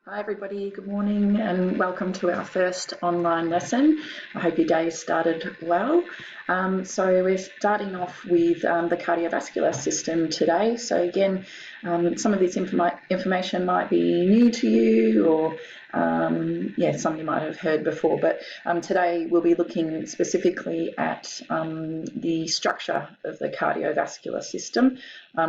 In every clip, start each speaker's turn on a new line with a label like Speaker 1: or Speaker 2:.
Speaker 1: Hi everybody, good morning and welcome to our first online lesson. I hope your day started well. So we're starting off with the cardiovascular system today. So again, some of this information might be new to you or some you might have heard before, but today we'll be looking specifically at the structure of the cardiovascular system.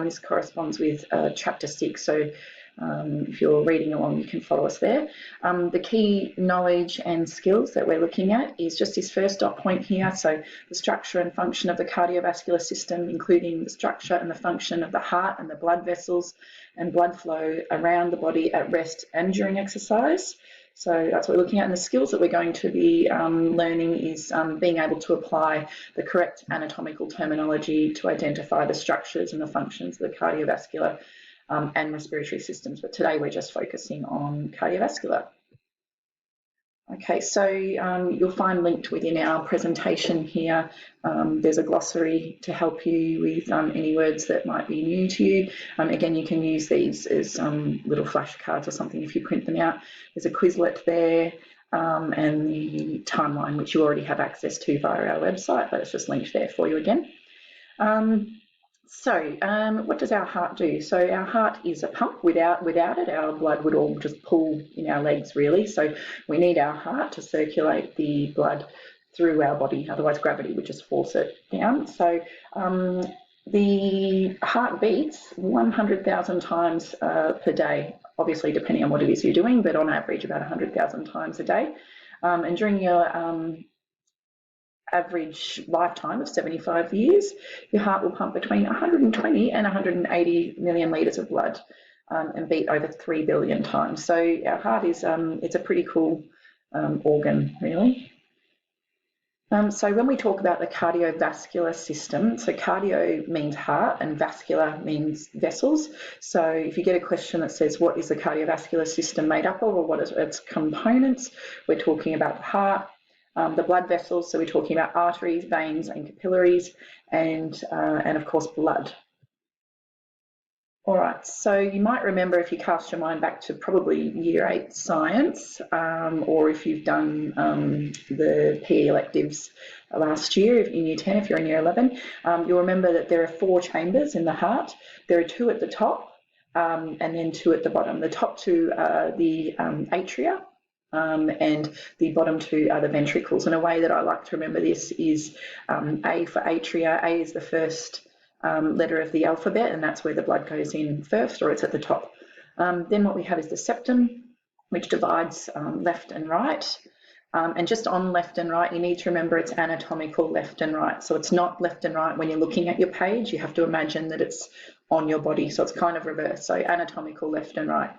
Speaker 1: This corresponds with chapter 6. So if you're reading along, you can follow us there. The key knowledge and skills that we're looking at is just this first dot point here. So the structure and function of the cardiovascular system, including the structure and the function of the heart and the blood vessels and blood flow around the body at rest and during exercise. So that's what we're looking at. And the skills that we're going to be learning is being able to apply the correct anatomical terminology to identify the structures and the functions of the cardiovascular and respiratory systems, but today we're just focusing on cardiovascular. Okay, so you'll find linked within our presentation here, there's a glossary to help you with any words that might be new to you. Again, you can use these as little flashcards or something if you print them out. There's a Quizlet there and the timeline, which you already have access to via our website, but it's just linked there for you again. So what does our heart do? So our heart is a pump. Without it, our blood would all just pool in our legs, really. So we need our heart to circulate the blood through our body, otherwise gravity would just force it down. So the heart beats 100,000 times per day, obviously depending on what it is you're doing, but on average about 100,000 times a day. And during your average lifetime of 75 years, your heart will pump between 120 and 180 million litres of blood and beat over 3 billion times. So our heart is it's a pretty cool organ, really. So when we talk about the cardiovascular system, so cardio means heart and vascular means vessels. So if you get a question that says what is the cardiovascular system made up of or what is its components, we're talking about the heart, the blood vessels, so we're talking about arteries, veins and capillaries, and of course blood. All right, so you might remember if you cast your mind back to probably year 8 science, or if you've done the PE electives last year in year 10, if you're in year 11, you'll remember that there are 4 chambers in the heart. There are 2 at the top and then 2 at the bottom. The top 2 are the atria, and the bottom 2 are the ventricles. And a way that I like to remember this is A for atria. A is the first letter of the alphabet, and that's where the blood goes in first, or it's at the top. Then what we have is the septum, which divides left and right. And just on left and right, you need to remember it's anatomical left and right. So it's not left and right when you're looking at your page. You have to imagine that it's on your body. So it's kind of reversed. So anatomical left and right.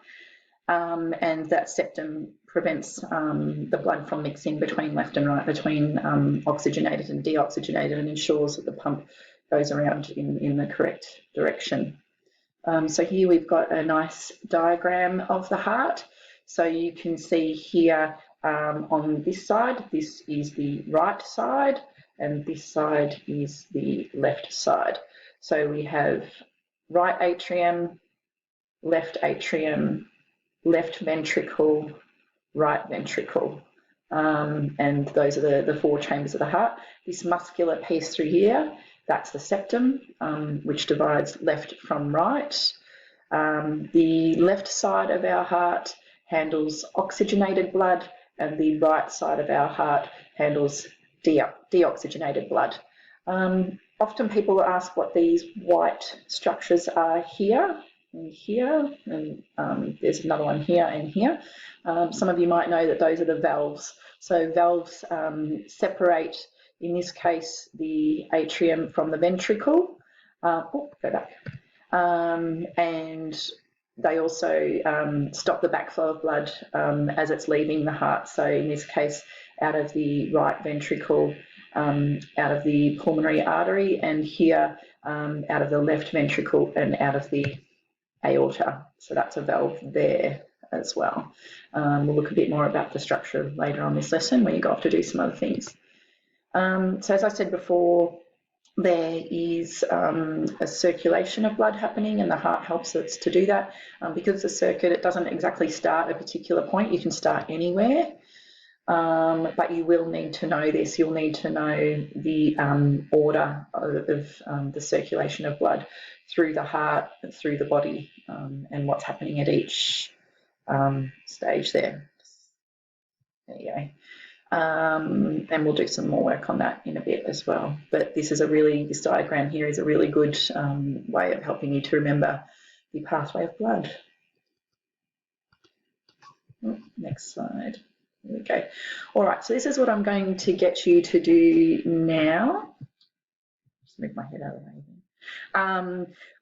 Speaker 1: And that septum prevents the blood from mixing between left and right, between oxygenated and deoxygenated, and ensures that the pump goes around in the correct direction. So here we've got a nice diagram of the heart. So you can see here on this side, this is the right side, and this side is the left side. So we have right atrium, left ventricle, right ventricle, and those are the 4 chambers of the heart. This muscular piece through here, that's the septum, which divides left from right. The left side of our heart handles oxygenated blood, and the right side of our heart handles deoxygenated blood. Often people ask what these white structures are here and here, and there's another one here and here. Some of you might know that those are the valves. So valves separate, in this case, the atrium from the ventricle. Go back. And they also stop the backflow of blood as it's leaving the heart. So in this case, out of the right ventricle, out of the pulmonary artery, and here out of the left ventricle and out of the aorta. So that's a valve there as well. We'll look a bit more about the structure later on this lesson when you go off to do some other things. So as I said before, there is a circulation of blood happening, and the heart helps us to do that. Because the circuit, it doesn't exactly start at a particular point. You can start anywhere, but you will need to know this. You'll need to know the order of the circulation of blood through the heart, through the body, and what's happening at each stage there. There you go. And we'll do some more work on that in a bit as well. But this diagram here is a really good way of helping you to remember the pathway of blood. Next slide. There we go. All right, so this is what I'm going to get you to do now. Just move my head out of the way.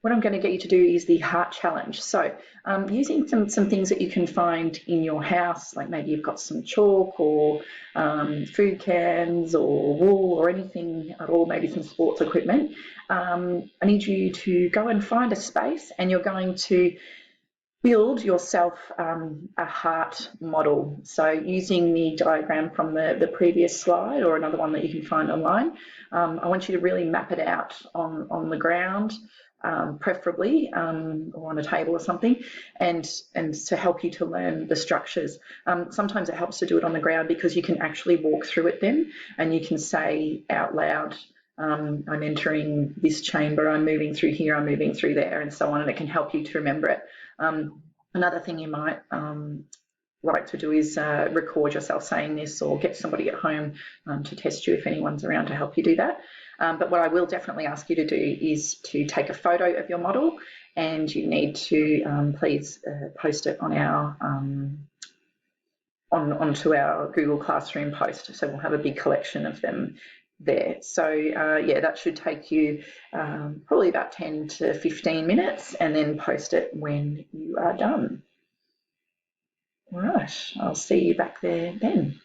Speaker 1: What I'm going to get you to do is the heart challenge. So using some things that you can find in your house, like maybe you've got some chalk or food cans or wool or anything at all, maybe some sports equipment. I need you to go and find a space, and you're going to build yourself a heart model. So using the diagram from the previous slide, or another one that you can find online, I want you to really map it out on the ground, preferably, or on a table or something, and to help you to learn the structures. Sometimes it helps to do it on the ground because you can actually walk through it then, and you can say out loud, I'm entering this chamber, I'm moving through here, I'm moving through there, and so on, and it can help you to remember it. Another thing you might like to do is record yourself saying this, or get somebody at home to test you if anyone's around to help you do that. But what I will definitely ask you to do is to take a photo of your model, and you need to please post it on our onto our Google Classroom post. So we'll have a big collection of them there. So yeah, that should take you probably about 10 to 15 minutes, and then post it when you are done. All right, I'll see you back there then.